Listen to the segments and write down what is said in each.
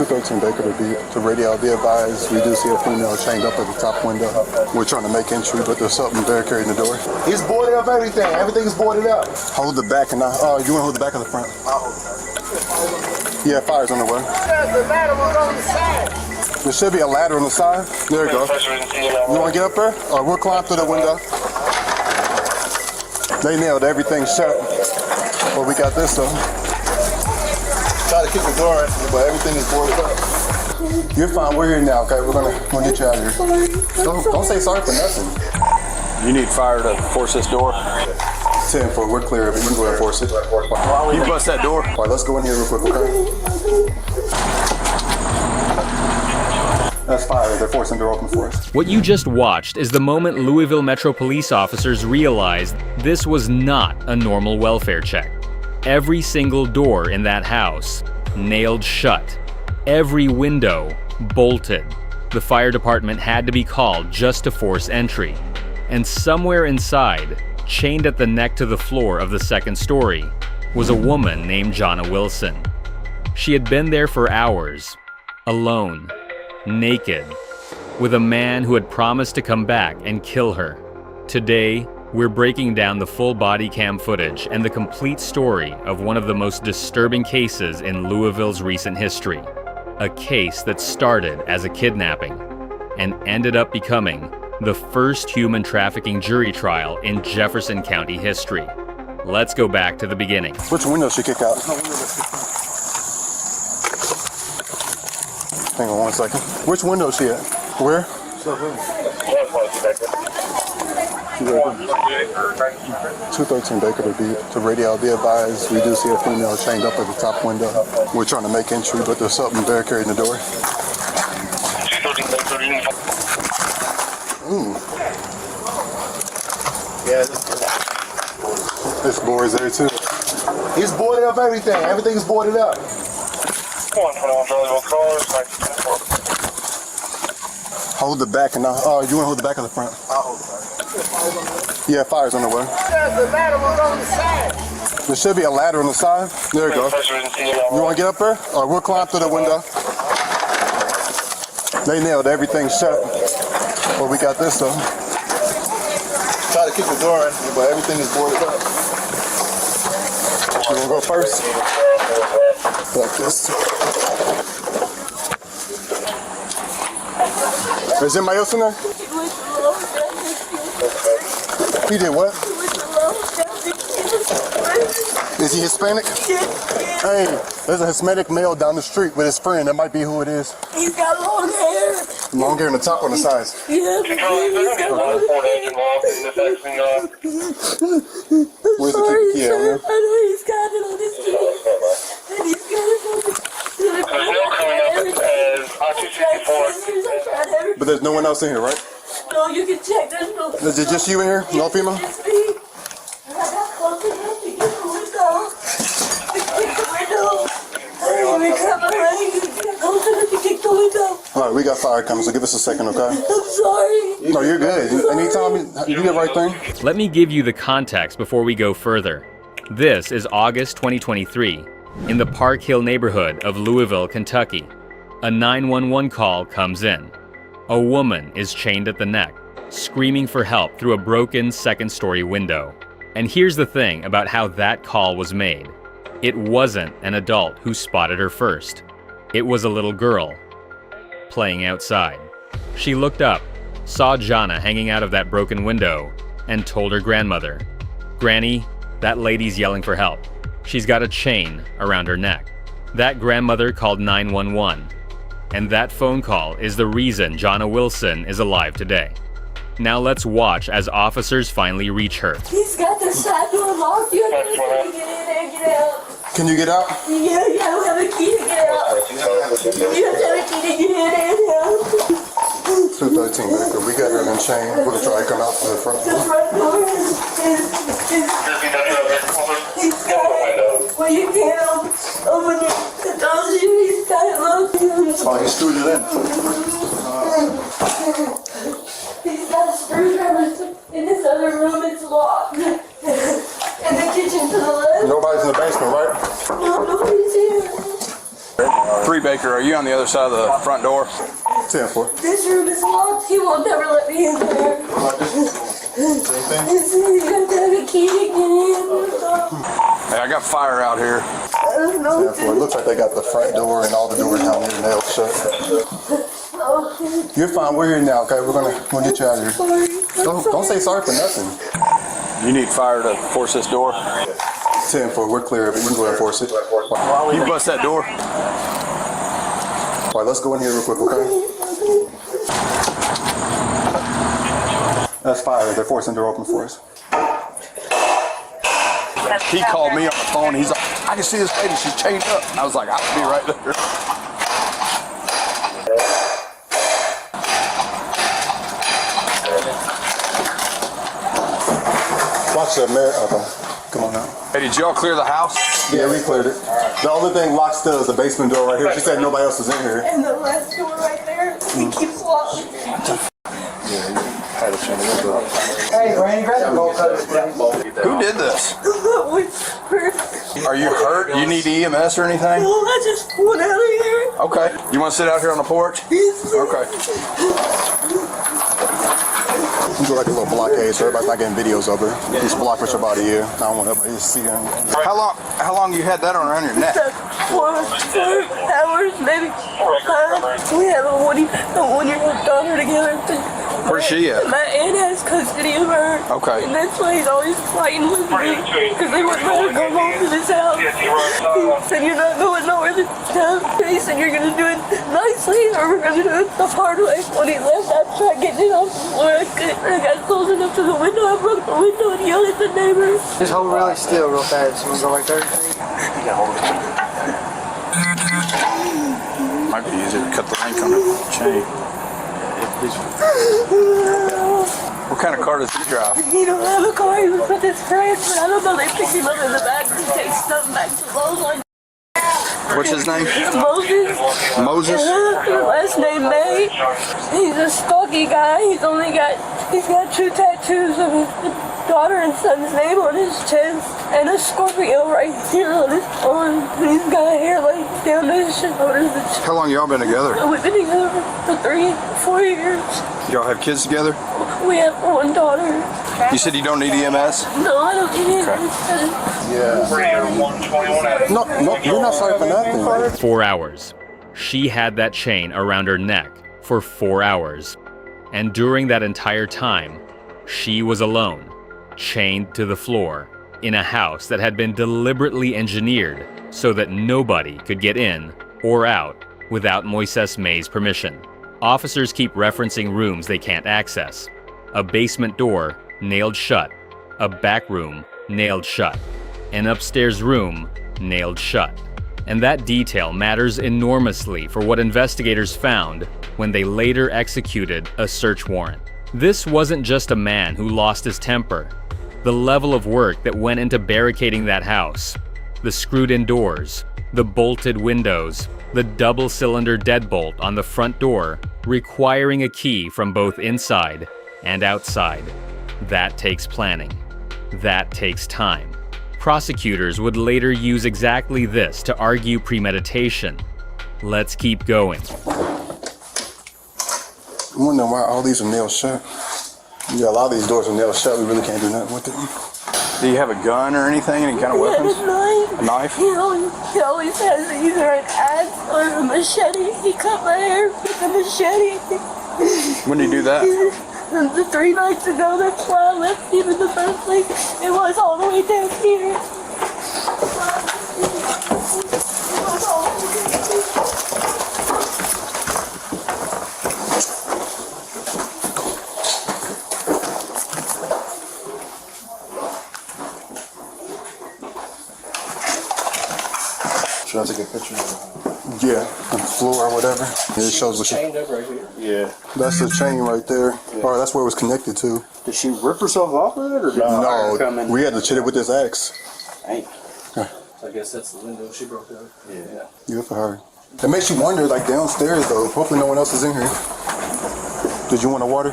213 Baker to radio. Be advised, we do see a female chained up at the top window. We're trying to make entry, but there's something barricading the door. He's boarded up everything. Everything's boarded up. Hold the back and you want to hold the back of the front? Yeah, fire's on the way. The ladder was on the side. There should be a ladder on the side. There you go. You want to get up there? Or we'll climb through the window. They nailed everything shut. Well, we got this though. Try to kick the door in, but everything is boarded up. You're fine. We're here now, okay? We're gonna get you out of here. Don't say sorry for nothing. You need fire to force this door? 10-4, we're clear of it. You can go ahead and force it. You bust that door. All right, let's go in here real quick, okay? That's fire. They're forcing the door open for us. What you just watched is the moment Louisville Metro police officers realized this was not a normal welfare check. Every single door in that house nailed shut. Every window bolted. The fire department had to be called just to force entry. And somewhere inside, chained at the neck to the floor of the second story, was a woman named Jonna Wilson. She had been there for hours, alone, naked, with a man who had promised to come back and kill her. Today, we're breaking down the full body cam footage and the complete story of one of the most disturbing cases in Louisville's recent history. A case that started as a kidnapping and ended up becoming the first human trafficking jury trial in Jefferson County history. Let's go back to the beginning. Which window should kick out? Hang on 1 second. Which window is she at? Where? 213 Baker to radio. Be advised, we do see a female chained up at the top window. We're trying to make entry, but there's something barricading the door. Yeah, This board's there too. he's boarded up everything. Everything's boarded up. Hold the back and you want to hold the back of the front? I'll hold it. Yeah, fire's on the way. The ladder was on the side. There should be a ladder on the side. There you go. You want to get up there? Or we'll climb through the window. They nailed everything shut. Well, we got this though. Try to kick the door in, but everything is boarded up. You want to go first? Like this. Is anybody else in there? He did what? Is he Hispanic? Hey, there's a Hispanic male down the street with his friend. That might be who it is. He's got long hair. Long hair on the top on the sides. Yeah, he's got long hair. Where's the key? I know he's got it on his feet. And he's got it on his But there's no one else in here, right? No, you can check. There's no. Is it just you in here? No female? It's me. I got close enough to get the window. To kick the window. Let me come around. You get close enough to kick the window. All right, we got fire coming, so give us a second, okay? I'm sorry. No, you're good. Anytime you do the right thing. Let me give you the context before we go further. This is August 2023 in the Park Hill neighborhood of Louisville, Kentucky. A 911 call comes in. A woman is chained at the neck, screaming for help through a broken second-story window. And here's the thing about how that call was made. It wasn't an adult who spotted her first. It was a little girl playing outside. She looked up, saw Jonna hanging out of that broken window, and told her grandmother, "Granny, that lady's yelling for help. She's got a chain around her neck." That grandmother called 911. And that phone call is the reason Jonna Wilson is alive today. Now let's watch as officers finally reach her. He's got the side door locked. You have to get in there and get out. Can you get out? Yeah, I don't have a key to get out. You have to have a key to get in and out. 213 Baker. We got her in chain. We're gonna try to come out to the front. The front door is he's got it. Well, you can't open it. The door's he's got it locked. Oh, he screwed it in. He's got a screwdriver in this other room. It's locked. In the kitchen to the left. Nobody's in the basement, right? No, nobody's here. 3 Baker. Officer, are you on the other side of the front door? 10-4. This room is locked. He won't never let me in there. You have to have a key to get in. Hey, I got fire out here. I don't know. 10-4. It looks like they got the front door and all the doors down here nailed shut. You're fine. We're here now. Okay, we're gonna get you out of here. Sorry. Don't say sorry for nothing. You need fire to force this door? 10-4. We're clear of it. You can go ahead and force it. You bust that door? All right, let's go in here real quick, okay? That's fire. They're forcing the door open for us. He called me on the phone. He's like, I can see this lady. She's chained up. I was like, I'll be right there. Watch that mirror. Okay. Come on now. Hey, did y'all clear the house? Yeah, we cleared it. The only thing locked still is the basement door right here. She said nobody else was in here. And the last door right there, he keeps locking. Hey, Randy, grab the bolt cutters, please. Who did this? Are you hurt? You need EMS or anything? No, I just went out of here. Okay. You want to sit out here on the porch? Okay. We do like a little blockade so everybody's not getting videos of her. Just block her about a year. I don't want everybody to see her. How long you had that on around your neck? 4 hours, maybe 5. We have a one-year-old daughter together. Where's she at? My aunt has custody of her. Okay. And that's why he's always fighting with me. Because they wouldn't let her go home to this house. He said, you're not going nowhere this time. He said, you're going to do it nicely or we're going to do it the hard way. When he left, I tried getting it off the floor. I got close enough to the window. I broke the window and yelled at the neighbors. Just hold really still real fast. You want to go like 30 feet? Might be easier to cut the link on the chain. What kind of car does he drive? He don't have a car. He was with his friends, but I don't know. They picked him up in the back to take something back to Lowe's. What's his name? Moses. Moses? Last name May. He's a stocky guy. He's got 2 tattoos of his daughter and son's name on his chest and a Scorpio right here on his arm. He's got hair like down to his shoulders. How long y'all been together? We've been together for 3-4 years. Y'all have kids together? We have 1 daughter. You said you don't need EMS? No, I don't need it. Yeah. No, you're not sorry for nothing. 4 hours. She had that chain around her neck for 4 hours. And during that entire time, she was alone, chained to the floor, in a house that had been deliberately engineered so that nobody could get in or out without Moises May's permission. Officers keep referencing rooms they can't access. A basement door nailed shut, a back room nailed shut, an upstairs room nailed shut. And that detail matters enormously for what investigators found when they later executed a search warrant. This wasn't just a man who lost his temper. The level of work that went into barricading that house, the screwed-in doors, the bolted windows, the double-cylinder deadbolt on the front door, requiring a key from both inside and outside. That takes planning. That takes time. Prosecutors would later use exactly this to argue premeditation. Let's keep going. I'm wondering why all these are nailed shut. Yeah, a lot of these doors are nailed shut. We really can't do nothing with it. Do you have a gun or anything? Any kind of weapons? A knife? He always has either an axe or a machete. He cut my hair with a machete. When did you do that? 3 nights ago, that's why I left him in the first place. It was all the way down here. Should I take a picture of it? Yeah, on the floor or whatever. It shows what she. Chained up right here. Yeah. That's the chain right there. Or that's where it was connected to. Did she rip herself off of it, or did No, we had to hit it with this axe. Dang. Okay. I guess that's the window she broke out. Yeah. Good for her. It makes you wonder, like downstairs though. Hopefully no one else is in here. Did you want a water?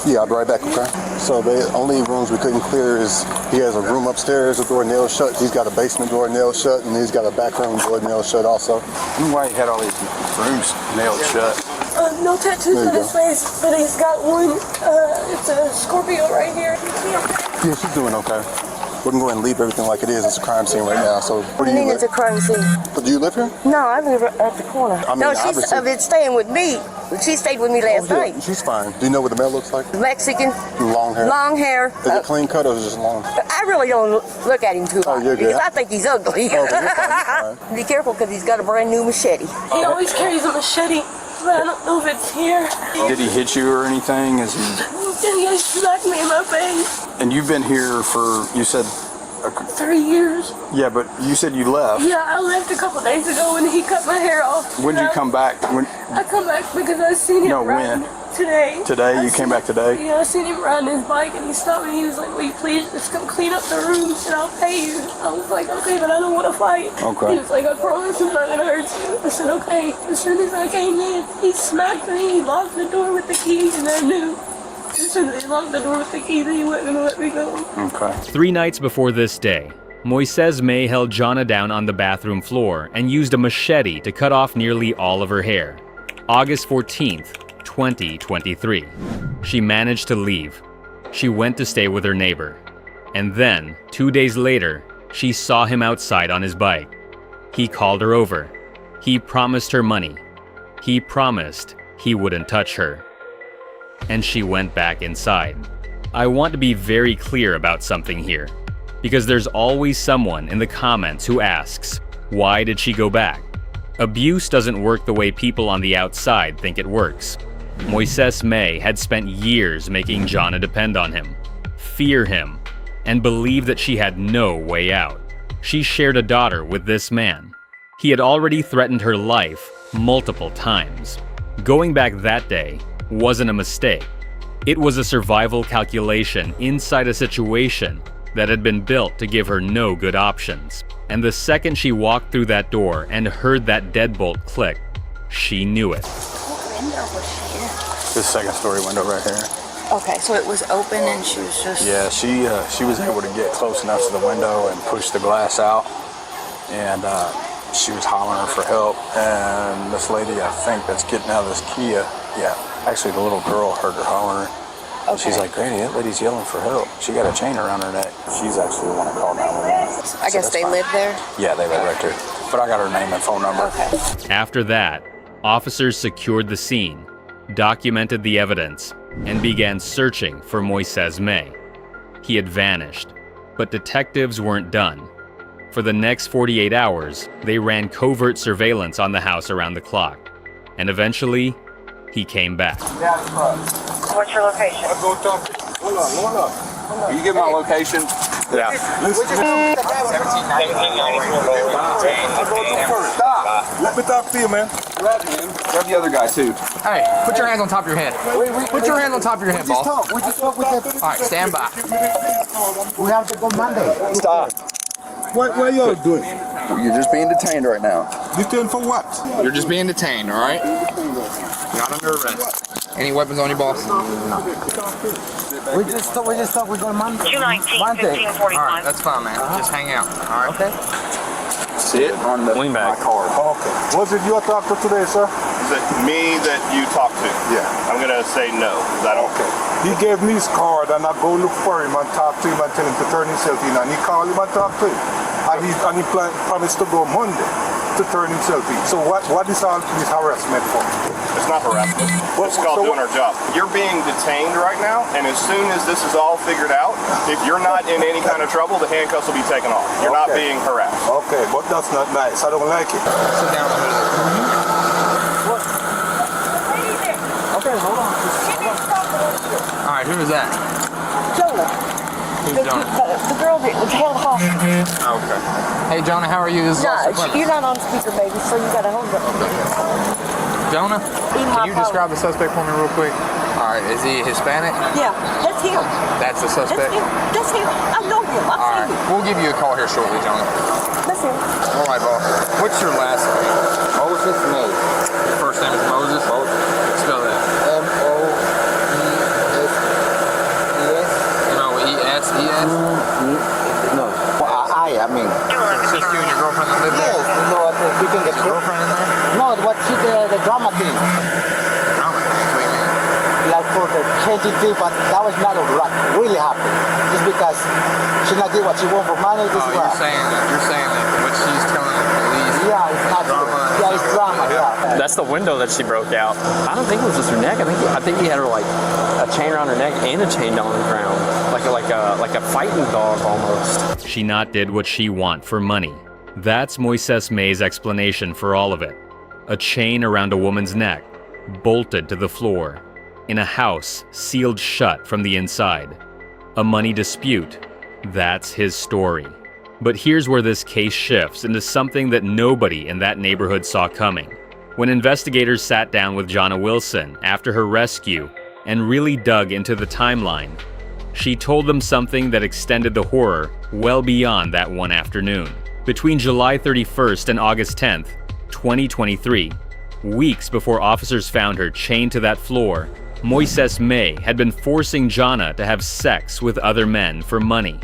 Yeah, I'll be right back, okay? So the only rooms we couldn't clear is he has a room upstairs, a door nailed shut. He's got a basement door nailed shut, and he's got a back room door nailed shut also. Why he had all these rooms nailed shut? No tattoos on his face, but he's got one. It's a Scorpio right here. Yeah, she's doing okay. We can go ahead and leave everything like it is. It's a crime scene right now. So What do you mean it's a crime scene? But do you live here? No, I live at the corner. I mean, No, she's been staying with me. She stayed with me last night. She's fine. Do you know what the mail looks like? Mexican. Long hair. Long hair. Is it clean cut or is it just long? I really don't look at him too hard you're good. because I think he's ugly. Oh, you're fine. Be careful because he's got a brand new machete. He always carries a machete, but I don't know if it's here. Did he hit you or anything? Is he? He smacked me in my face. And you've been here for, you said, 3 years. yeah, but you said you left. Yeah, I left a couple days ago when he cut my hair off. When did you come back? I come back because I seen him riding today. Today? You came back today? Yeah, I seen him riding his bike and he stopped me. He was like, will you please just come clean up the rooms and I'll pay you. I was like, okay, but I don't want to fight. Okay. He was like, I promise I'm not going to hurt you. I said, okay. As soon as I came in, he smacked me. He locked the door with the key and I knew. As soon as he locked the door with the key, that he wasn't going to let me go. Okay. 3 nights before this day, Moises May held Jonna down on the bathroom floor and used a machete to cut off nearly all of her hair. August 14th, 2023. She managed to leave. She went to stay with her neighbor. And then, 2 days later, she saw him outside on his bike. He called her over. He promised her money. He promised he wouldn't touch her. And she went back inside. I want to be very clear about something here, because there's always someone in the comments who asks, why did she go back? Abuse doesn't work the way people on the outside think it works. Moises May had spent years making Jonna depend on him, fear him, and believe that she had no way out. She shared a daughter with this man. He had already threatened her life multiple times. Going back that day wasn't a mistake. It was a survival calculation inside a situation that had been built to give her no good options. And the second she walked through that door and heard that deadbolt click, she knew it. What window was here? This second story window right here. Okay, so it was open and she was just... Yeah, she was able to get close enough to the window and push the glass out. And she was hollering for help. And this lady, I think, that's getting out of this Kia, actually the little girl heard her hollering. Okay. She's like, Granny, that lady's yelling for help. She got a chain around her neck. She's actually the one that called 911. I guess they live there? Yeah, they live right there. But I got her name and phone number. Okay. After that, officers secured the scene, documented the evidence, and began searching for Moises May. He had vanished, but detectives weren't done. For the next 48 hours, they ran covert surveillance on the house around the clock. And eventually, he came back. What's your location? I'll go talk to you. Hold on. You get my location? Yeah. Stop. Let me talk to you, man. Grab the other guy, too. Hey, put your hands on top of your head. Put your hands on top of your head, boss. We just talk with that. All right, stand by. We have to go Monday. Stop. What are y'all doing? You're just being detained right now. Detained for what? You're just being detained, all right? Not under arrest. Any weapons on you, boss? We just thought we're going Monday. 219, 1545. All right, that's fine, man. Just hang out, all right? Okay. Sit on the my card. Okay. Was it your doctor today, sir? Is it me that you talked to? Yeah. I'm gonna say no, because I don't. He gave me his card and I go look for him and talk to him and tell him to turn himself in, and he called him and talk to him. And he promised to go Monday to turn himself in. So what is all this harassment for? It's not harassment. It's called doing our job. You're being detained right now, and as soon as this is all figured out, if you're not in any kind of trouble, the handcuffs will be taken off. You're not being harassed. Okay, but that's not nice. I don't like it. Sit down. Okay, hold on. All right, who is that? Jonah. Who's Jonah? The girl that was held hostage. Okay. Hey, Jonah, how are you? This is Officer Clemens. You're not on speaker, baby, so you gotta hold it. Jonah, can you describe the suspect for me real quick? All right, is he Hispanic? Yeah, that's him. That's the suspect? That's him. I know him. All right, I've seen him. we'll give you a call here shortly, Jonah. That's him. All right, boss. What's your last name? Moses May. Your first name is Moses? Moses. Spell that. M-O-E the drama thing. Drama thing, what do you mean? Like for the changing thing, but that was not what really happened. Just because she not get what she want for money. This Oh, is what. you're saying that what she's telling the police. Yeah, it's not drama. Yeah, it's drama. Yeah. That's the window that she broke out. I don't think it was just her neck. I think he had her like a chain around her neck and a chain down the ground, like a fighting dog almost. She not did what she want for money. That's Moises May's explanation for all of it. A chain around a woman's neck, bolted to the floor, in a house sealed shut from the inside. A money dispute. That's his story. But here's where this case shifts into something that nobody in that neighborhood saw coming. When investigators sat down with Jonna Wilson after her rescue and really dug into the timeline, she told them something that extended the horror well beyond that one afternoon. Between July 31st and August 10th, 2023, weeks before officers found her chained to that floor, Moises May had been forcing Jonna to have sex with other men for money.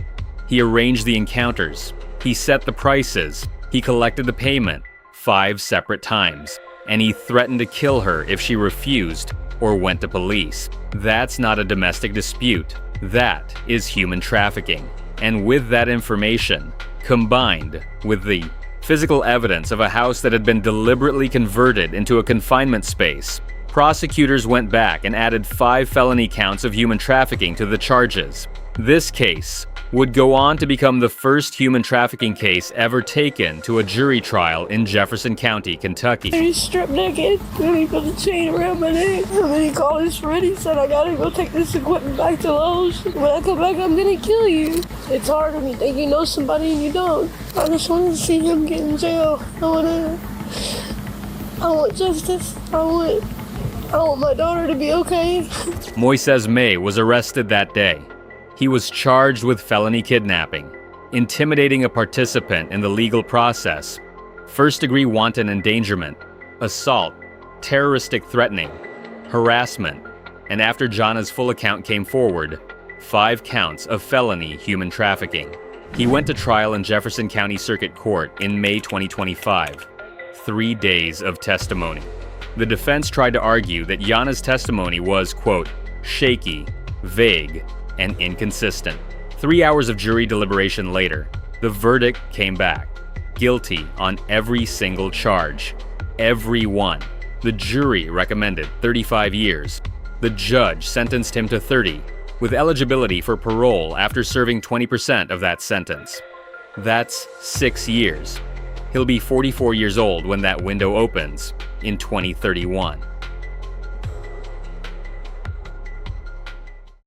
He arranged the encounters, he set the prices, he collected the payment 5 separate times, and he threatened to kill her if she refused or went to police. That's not a domestic dispute. That is human trafficking. And with that information, combined with the physical evidence of a house that had been deliberately converted into a confinement space, prosecutors went back and added 5 felony counts of human trafficking to the charges. This case would go on to become the first human trafficking case ever taken to a jury trial in Jefferson County, Kentucky. He's stripped naked, and he put a chain around my neck. And then he called his friend, he said, I gotta go take this equipment back to Lowe's. When I come back, I'm gonna kill you. It's hard when you think you know somebody and you don't. I just want to see him get in jail. I want justice. I want my daughter to be okay. Moises May was arrested that day. He was charged with felony kidnapping, intimidating a participant in the legal process, first-degree wanton endangerment, assault, terroristic threatening, harassment, and after Jonna's full account came forward, 5 counts of felony human trafficking. He went to trial in Jefferson County Circuit Court in May 2025. 3 days of testimony. The defense tried to argue that Jana's testimony was, quote, shaky, vague, and inconsistent. 3 hours of jury deliberation later, the verdict came back. Guilty on every single charge. Every one. The jury recommended 35 years. The judge sentenced him to 30, with eligibility for parole after serving 20% of that sentence. That's 6 years. He'll be 44 years old when that window opens in 2031.